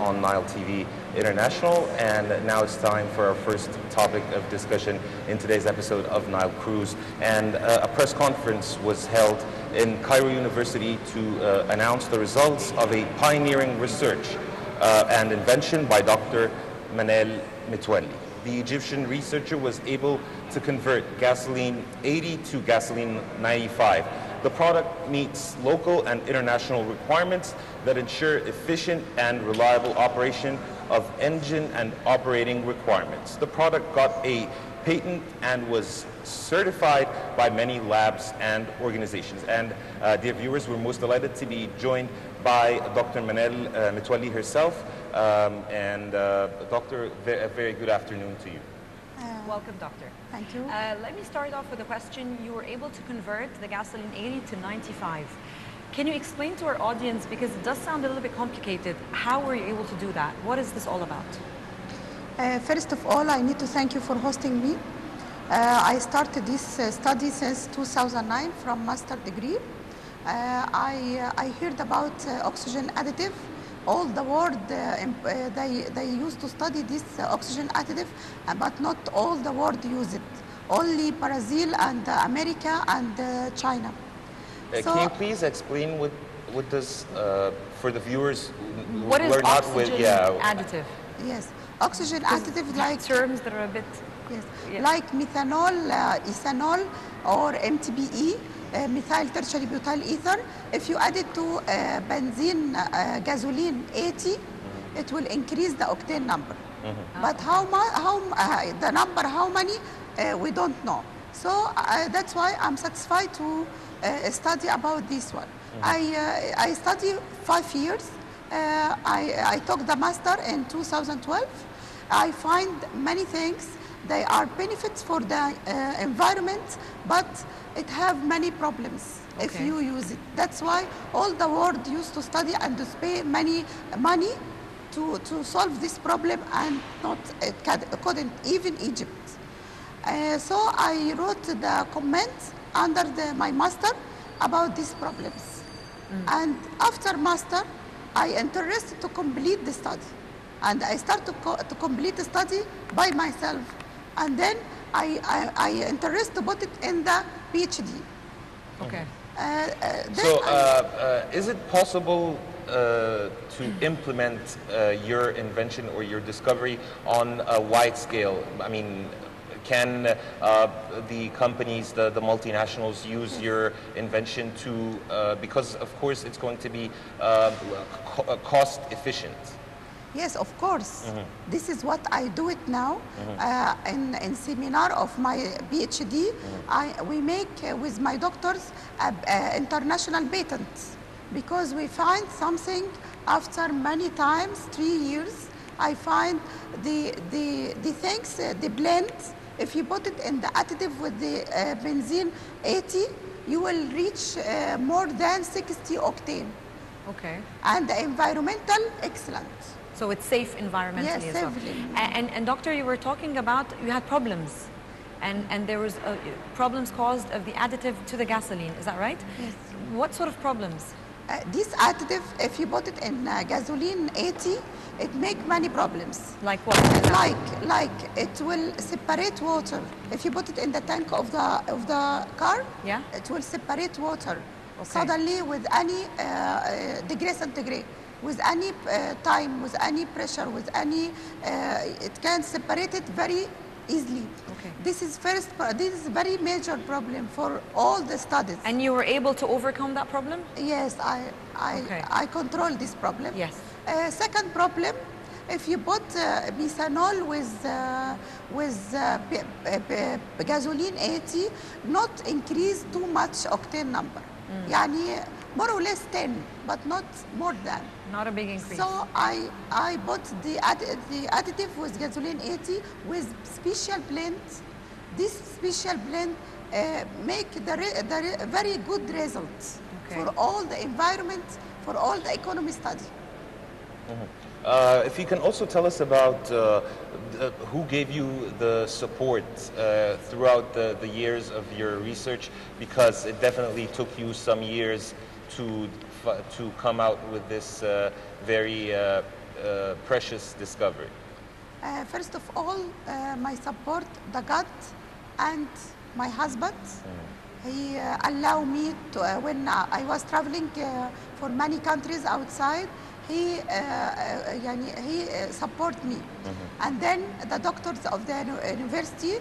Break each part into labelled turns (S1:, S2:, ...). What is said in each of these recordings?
S1: on Nile TV International, and now it's time for our first topic of discussion in today's episode of Nile Cruise. And a press conference was held in Cairo University to announce the results of a pioneering research and invention by Dr. Manal Metwally. The Egyptian researcher was able to convert gasoline 80 to gasoline 95. The product meets local and international requirements that ensure efficient and reliable operation of engine and operating requirements. The product got a patent and was certified by many labs and organizations. And dear viewers, we're most delighted to be joined by Dr. Manal Metwally herself. Doctor, a very good afternoon to you.
S2: Welcome, Doctor.
S3: Thank you.
S2: Let me start off with a question. You were able to convert the gasoline 80 to 95. Can you explain to our audience, because it does sound a little bit complicated, how were you able to do that? What is this all about?
S3: First of all, I need to thank you for hosting me. I started this study since 2009 from master degree. I heard about oxygen additive. All the world, they used to study this oxygen additive, but not all the world use it. Only Brazil and America and China.
S1: Can you please explain what does, for the viewers who
S2: what is
S1: are not
S2: oxygen
S1: with,
S2: additive?
S3: Yes, oxygen additive like
S2: terms that are a bit...
S3: Yes,
S2: yeah.
S3: like methanol, ethanol, or MTBE. Methyl tertiary butyl ether. If you add it to benzene, gasoline 80, it will increase the octane number. But the number, how many, we don't know. So that's why I'm satisfied to study about this one. I studied 5 years. I took the master in 2012. I find many things. They are benefits for the environment, but it have many problems if you use it. That's why all the world used to study and to spend many money to solve this problem, and it couldn't, even Egypt. So I wrote the comments under my master about these problems. And after master, I interested to complete the study. And I started to complete the study by myself. And then I interested to put it in the PhD.
S2: Okay.
S1: Is it possible to implement your invention or your discovery on a wide scale? I mean, can the companies, the multinationals, use your invention to, because of course it's going to be cost efficient?
S3: Yes, of course. This is what I do it now. In seminar of my PhD, we make with my doctors international patents, because we find something after many times, 3 years. I find the things, the blend. If you put it in the additive with the benzene 80, you will reach more than 60 octane.
S2: Okay.
S3: And the environmental, excellent.
S2: So it's safe environmentally
S3: yes,
S2: as well.
S3: safely.
S2: And doctor, you were talking about you had problems, and there was problems caused of the additive to the gasoline. Is that right?
S3: Yes.
S2: What sort of problems?
S3: This additive, if you put it in gasoline 80, it make many problems.
S2: Like what?
S3: Like it will separate water. If you put it in the tank of the car,
S2: yeah,
S3: it will separate water
S2: suddenly
S3: with any degree centigrade. With any time, with any pressure, with any, it can separate it very easily.
S2: Okay.
S3: This is a very major problem for all the studies.
S2: And you were able to overcome that problem?
S3: Yes, I control this problem.
S2: Yes.
S3: Second problem, if you put methanol with gasoline 80, not increase too much octane number. يعني more or less 10, but not more than.
S2: Not a big increase.
S3: So I bought the additive with gasoline 80 with special blend. This special blend make the very good results for all the environment, for all the economy study.
S1: If you can also tell us about who gave you the support throughout the years of your research, because it definitely took you some years to come out with this very precious discovery?
S3: First of all, my support, the God and my husband. He allowed me to, when I was traveling for many countries outside, he support me. And then the doctors of the university,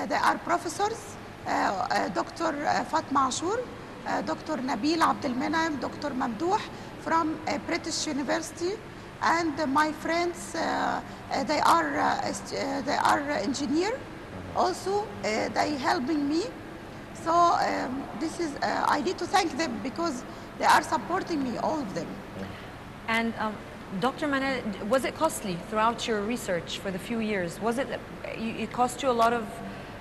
S3: they are professors, Dr. Fatma Ashur, Dr. Nabil Abdelmenaim, Dr. Mamdouh from British University, and my friends, they are engineer. Also, they helping me. So this is I need to thank them because they are supporting me, all of them.
S2: And Dr. Manal, was it costly throughout your research for the few years? Was it cost you a lot of,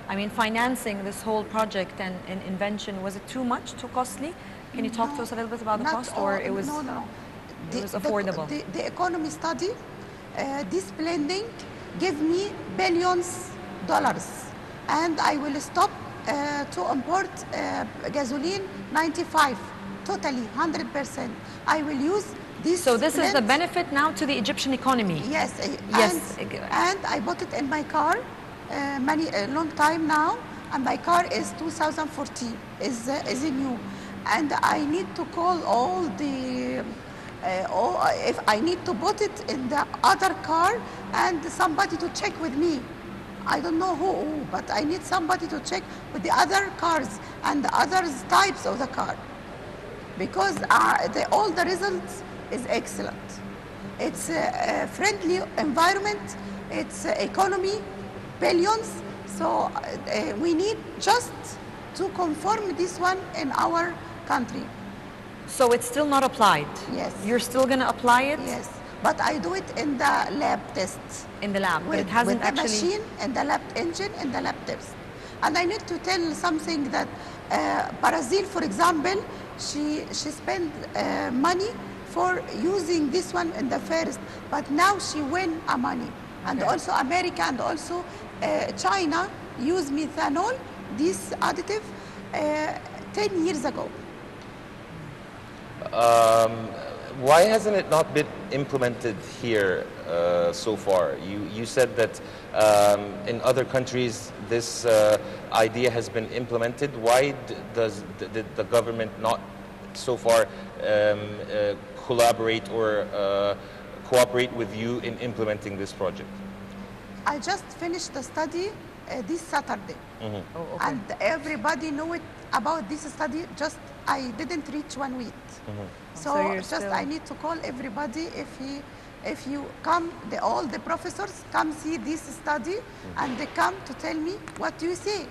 S2: I mean, financing this whole project and invention? Was it too much, too costly? Can you talk to us a little bit about the cost, or it was?
S3: No.
S2: It was affordable.
S3: The economy study, this blending gave me billions dollars, and I will stop to import gasoline 95, totally 100%. I will use this.
S2: So this is the
S3: blend.
S2: benefit now to the Egyptian economy.
S3: Yes.
S2: Yes.
S3: And I bought it in my car a long time now, and my car is 2014, is new, and I need to call all the. If I need to put it in the other car and somebody to check with me. I don't know who, but I need somebody to check with the other cars and the other types of the car, because all the results is excellent. It's a friendly environment, it's economy, billions, so we need just to conform this one in our country.
S2: So it's still not applied?
S3: Yes.
S2: You're still going to apply it?
S3: Yes, but I do it in the lab tests.
S2: In the lab, but
S3: With,
S2: it hasn't
S3: with the
S2: actually...
S3: machine and the lab engine and the lab test. And I need to tell something that Brazil, for example, she spent money for using this one in the first, but now she win a money. And also America and also China use methanol, this additive, 10 years ago.
S1: Why hasn't it not been implemented here so far? You said that in other countries this idea has been implemented. Why did the government not so far collaborate or cooperate with you in implementing this project?
S3: I just finished the study this Saturday.
S2: Oh, okay.
S3: And everybody knew it about this study, just I didn't reach 1 week. So I need to call everybody, if you come, all the professors come see this study and they come to tell me what do you say.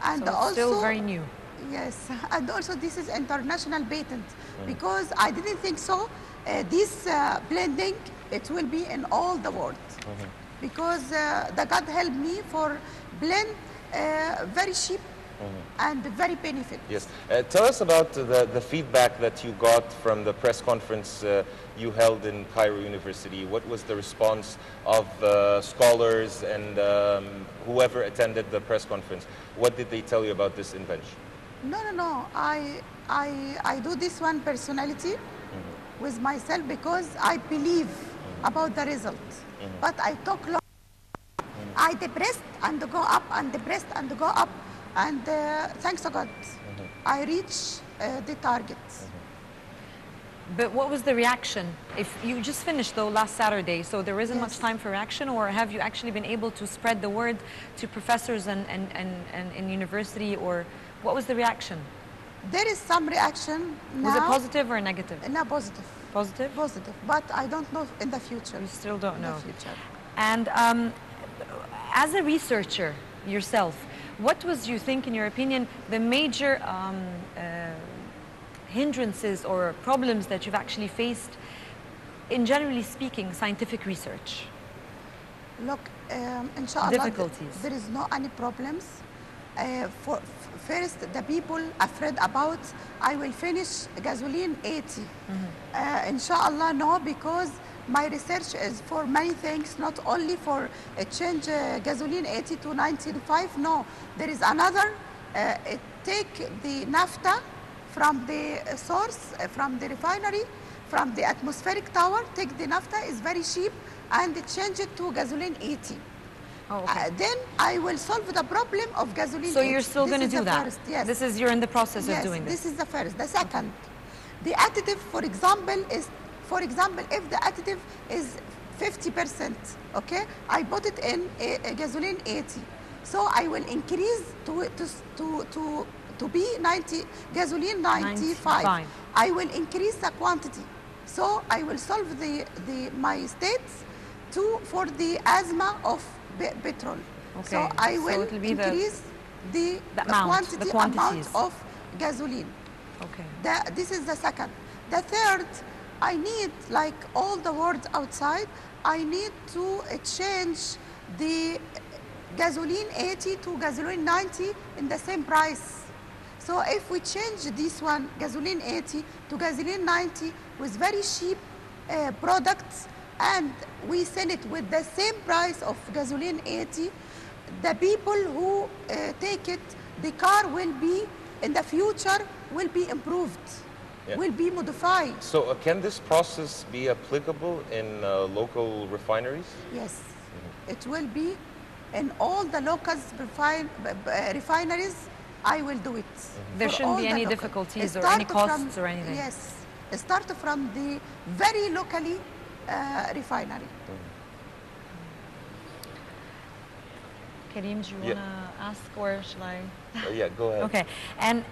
S3: And
S2: so it's
S3: also
S2: still very new.
S3: Yes, and also this is international patent, because I didn't think so. This blending, it will be in all the world, because the God helped me for blend very cheap and very benefit.
S1: Yes. Tell us about the feedback that you got from the press conference you held in Cairo University. What was the response of scholars and whoever attended the press conference? What did they tell you about this invention?
S3: No. I do this one personality with myself because I believe about the result. But I talk long. I depressed and go up and depressed and go up. And thanks to God, I reach the target.
S2: But what was the reaction? If you just finished though last Saturday, so there isn't much
S3: Yes.
S2: time for reaction, or have you actually been able to spread the word to professors and in university, or what was the reaction?
S3: There is some reaction now.
S2: Was it positive or negative?
S3: No, positive.
S2: Positive?
S3: Positive, but I don't know in the future.
S2: You still don't know.
S3: In the future.
S2: And as a researcher yourself, what was, you think, in your opinion, the major hindrances or problems that you've actually faced in, generally speaking, scientific research?
S3: Look, inshallah,
S2: Difficulties.
S3: there is no any problems. First, the people afraid about I will finish gasoline 80. Inshallah, no, because my research is for many things, not only for change gasoline 80 to 95. No, there is another. Take the naphtha from the source, from the refinery, from the atmospheric tower, take the naphtha, is very cheap, and change it to gasoline 80.
S2: Oh, okay.
S3: Then I will solve the problem of gasoline.
S2: So you're still going to do that?
S3: First, yes.
S2: This is, you're in the process of doing this?
S3: This is the first. The second, the additive, for example, if the additive is 50%, okay, I put it in a gasoline 80. So I will increase to be 90, gasoline 95. I will increase the quantity. So I will solve my states for the asthma of petrol.
S2: Okay.
S3: So I will increase the amount of gasoline.
S2: Okay.
S3: This is the second. The third, I need, like all the words outside, I need to change the gasoline 80 to gasoline 90 in the same price. So if we change this one, gasoline 80 to gasoline 90 with very cheap products, and we sell it with the same price of gasoline 80, the people who take it, the car will be, in the future, will be improved, will be modified.
S1: So can this process be applicable in local refineries?
S3: Yes, it will be in all the local refineries. I will do it.
S2: There shouldn't be any difficulties or any costs or anything.
S3: Yes, start from the very locally refinery.
S2: Karim, do you want to ask, or shall I?
S1: Yeah, go ahead.
S2: Okay, and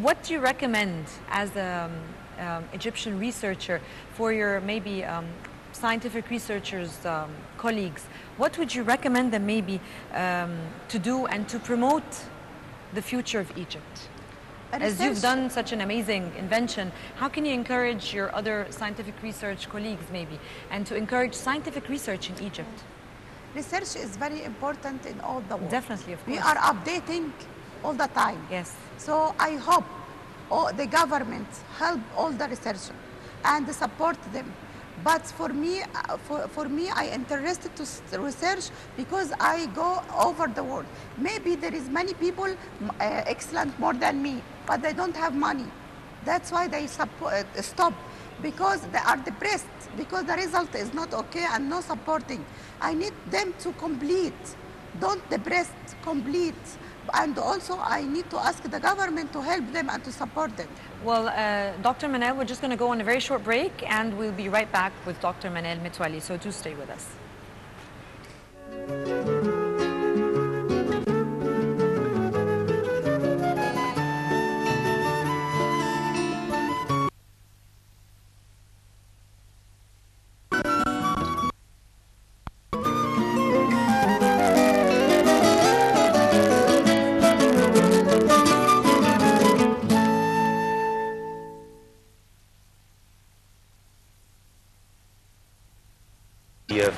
S2: what do you recommend as an Egyptian researcher for your maybe scientific researchers, colleagues? What would you recommend them maybe to do and to promote the future of Egypt? As you've done such an amazing invention, how can you encourage your other scientific research colleagues maybe, and to encourage scientific research in Egypt?
S3: Research is very important in all the world.
S2: Definitely, of course.
S3: We are updating all the time.
S2: Yes.
S3: So I hope the government help all the researchers and support them. But for me, I interested to research because I go over the world. Maybe there is many people excellent more than me, but they don't have money. That's why they stop, because they are depressed, because the result is not okay and no supporting. I need them to complete. Don't depress, complete. And also I need to ask the government to help them and to support them.
S2: Well, Dr. Manal, we're just going to go on a very short break, and we'll be right back with Dr. Manal Metwally, so do stay with us.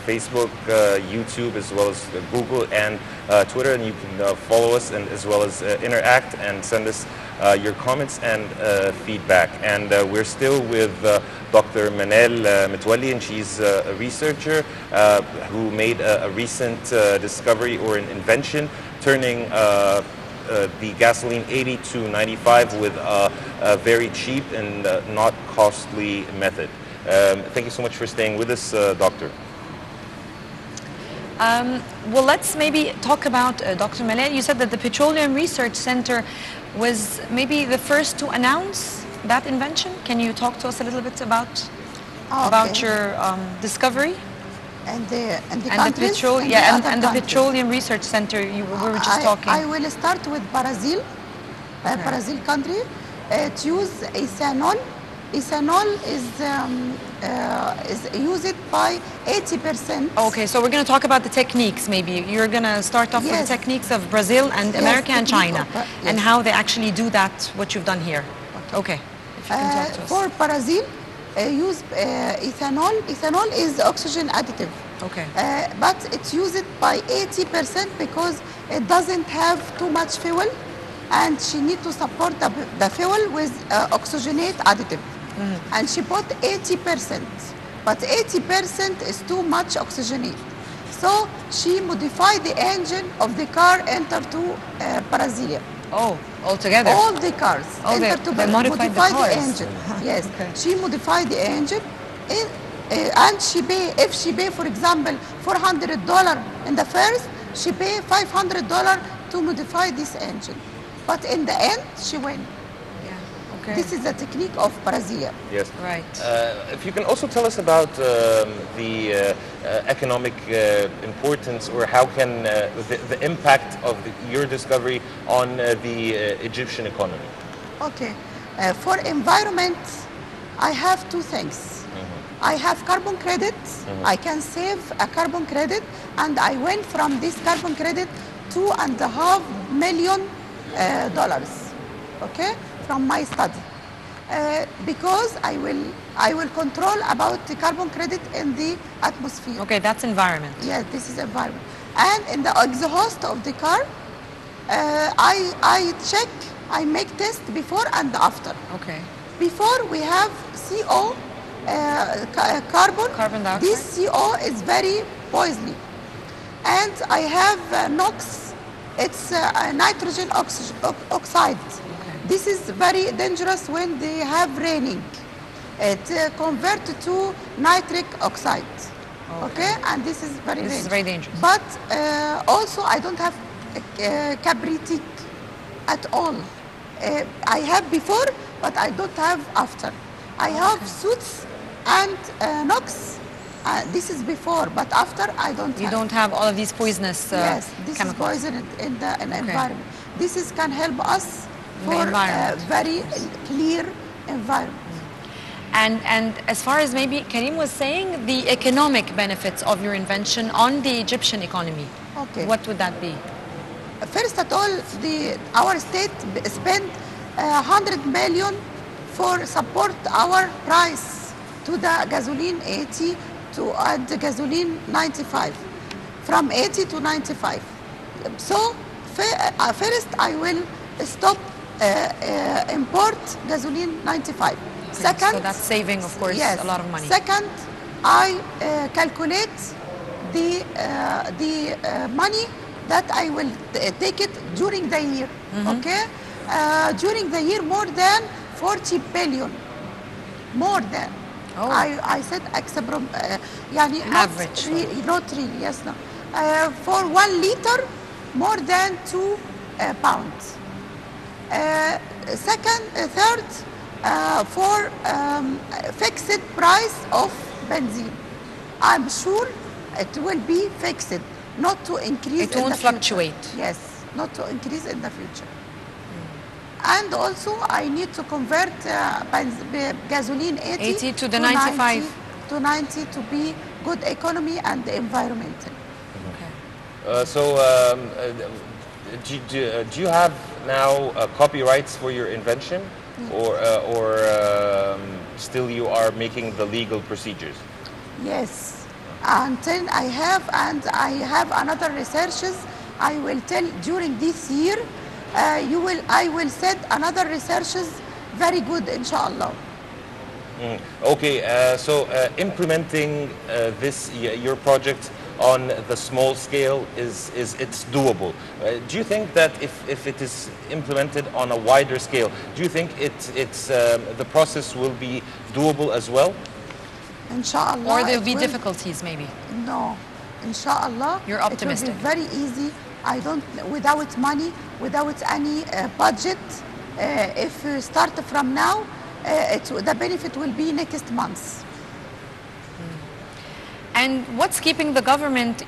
S1: Facebook, YouTube, as well as Google and Twitter, and you can follow us and as well as interact and send us your comments and feedback. And we're still with Dr. Manal Metwally, and she's a researcher who made a recent discovery or an invention, turning the gasoline 80 to 95 with a very cheap and not costly method. Thank you so much for staying with us, Doctor.
S2: Well, let's maybe talk about Dr. Manal. You said that the Petroleum Research Center was maybe the first to announce that invention. Can you talk to us a little bit about your discovery?
S3: And the
S2: Petroleum Research Center we were just talking.
S3: I will start with Brazil. Brazil country. It use ethanol. Ethanol is used by 80%.
S2: Okay, so we're going to talk about the techniques maybe. You're going to start off with the techniques of Brazil and America and China, and how they actually do that, what you've done here. Okay, if you can talk to us.
S3: For Brazil, use ethanol. Ethanol is oxygen additive.
S2: Okay.
S3: But it's used by 80% because it doesn't have too much fuel, and she needs to support the fuel with oxygenate additive. And she put 80%, but 80% is too much oxygenate. So she modified the engine of the car enter to Brazil.
S2: Oh, altogether.
S3: All the cars.
S2: Oh, they modified the
S3: modify
S2: cars.
S3: the engine. Yes,
S2: Okay.
S3: she modified the engine, and she pay. If she pay, for example, $400 in the first, she pay $500 to modify this engine. But in the end, she win.
S2: Yeah. Okay.
S3: This is the technique of Brazil.
S1: Yes.
S2: Right.
S1: If you can also tell us about the economic importance, or how can the impact of your discovery on the Egyptian economy.
S3: Okay. For environment, I have two things. I have carbon credits. I can save a carbon credit, and I went from this carbon credit $2.5 million, okay, from my study. Because I will control about the carbon credit in the atmosphere.
S2: Okay, that's environment.
S3: Yes, this is environment. And in the exhaust of the car, I check, I make test before and after.
S2: Okay.
S3: Before we have CO, carbon.
S2: Carbon dioxide.
S3: This CO is very poisonous. And I have NOx, it's nitrogen oxide. This is very dangerous when they have raining. It converts to nitric oxide. Okay, and this is very dangerous.
S2: This is very dangerous.
S3: But also I don't have cabritic at all. I have before, but I don't have after. I have suits and NOx. This is before, but after I don't have.
S2: You don't have all of these poisonous
S3: Yes, this
S2: chemicals.
S3: is poison in the environment. This is can help us
S2: The
S3: for a
S2: environment,
S3: very clear environment.
S2: And as far as maybe Karim was saying, the economic benefits of your invention on the Egyptian economy.
S3: Okay.
S2: What would that be?
S3: First of all, our state spent 100 million for support our price to the gasoline 80 to the gasoline 95, from 80 to 95. So first I will stop import gasoline 95. Second,
S2: so that's saving, of course,
S3: yes.
S2: a lot of money.
S3: Second, I calculate the money that I will take it during the year. Okay, during the year more than 40 billion, more than.
S2: Oh.
S3: I said يعني
S2: Average.
S3: not really, yes, no. For 1 liter, more than 2 pounds. Third, for fixed price of benzene. I'm sure it will be fixed, not to increase.
S2: It won't fluctuate.
S3: Yes, not to increase in the future. And also, I need to convert gasoline 80
S2: to the 95.
S3: 90, to 90 to be good economy and environmental.
S1: Do you have now copyrights for your invention, or still you are making the legal procedures?
S3: Yes, until I have another researches. I will tell during this year. I will set another researches very good, inshallah.
S1: Okay, so implementing your project on the small scale it's doable. Do you think that if it is implemented on a wider scale, do you think the process will be doable as well?
S3: Inshallah.
S2: Or there will be difficulties, maybe?
S3: No, inshallah.
S2: You're optimistic.
S3: It will be very easy. Without money, without any budget. If we start from now, the benefit will be next month.
S2: And what's keeping the government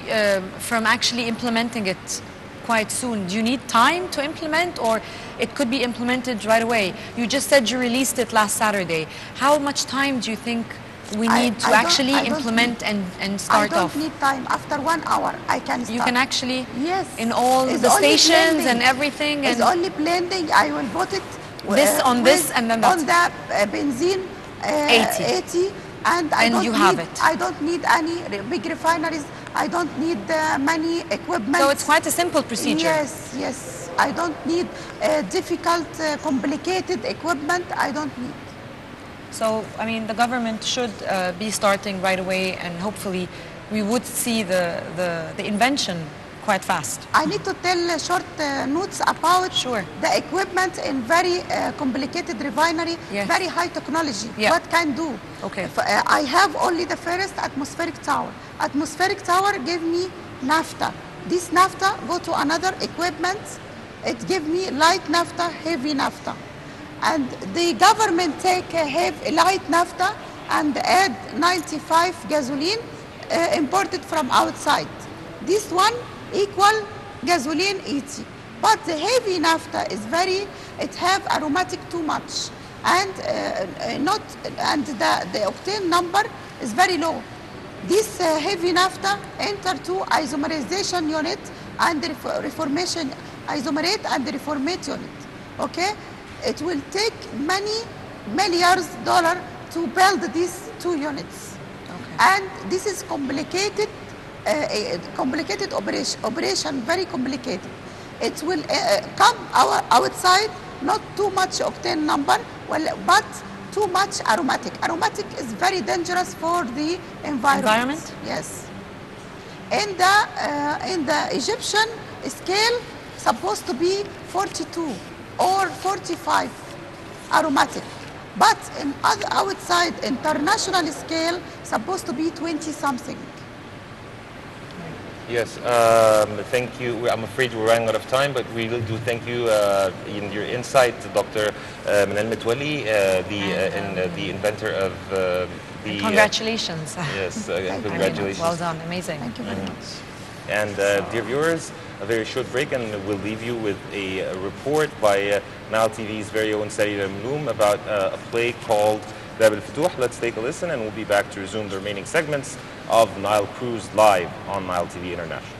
S2: from actually implementing it quite soon? Do you need time to implement, or it could be implemented right away? You just said you released it last Saturday. How much time do you think we need to actually implement and start off?
S3: I don't need time. After 1 hour, I can start.
S2: You can actually,
S3: yes,
S2: in all the stations and everything?
S3: It's only blending. I will put it
S2: this on this, and then
S3: on the benzene 80. And I don't need any big refineries. I don't need many equipment.
S2: So it's quite a simple procedure.
S3: Yes, yes. I don't need difficult, complicated equipment. I don't need.
S2: So, I mean, the government should be starting right away, and hopefully we would see the invention quite fast.
S3: I need to tell short notes about
S2: Sure.
S3: the equipment in very complicated refinery,
S2: Yes.
S3: very high technology.
S2: Yeah.
S3: What can do?
S2: Okay.
S3: If, I have only the first atmospheric tower. Atmospheric tower give me naphtha. This naphtha go to another equipment. It give me light naphtha, heavy naphtha. And the government take a heavy, light naphtha and add 95 gasoline imported from outside. This one equal gasoline 80. But the heavy naphtha is it have aromatic too much. And the octane number is very low. This heavy naphtha enter to isomerization unit and reformation isomerate and reformate unit. Okay, it will take many milliards dollars to build these two units.
S2: Okay.
S3: And this is complicated, complicated operation, very complicated. It will come outside, not too much octane number, but too much aromatic. Aromatic is very dangerous for the environment. Yes. In the Egyptian scale, supposed to be 42 or 45 aromatic. But in outside international scale, supposed to be 20 something.
S1: Yes, thank you. I'm afraid we're running out of time, but we do thank you in your insight, Dr. Manal Metwally, the inventor of the...
S2: congratulations.
S1: Yes,
S3: congratulations.
S2: Well done, amazing.
S3: Thank you very much.
S1: And dear viewers, a very short break, and we'll leave you with a report by Nile TV's very own Sarira Mloom about a play called Bab al-Futuh. Let's take a listen, and we'll be back to resume the remaining segments of Nile Cruise live on Nile TV International.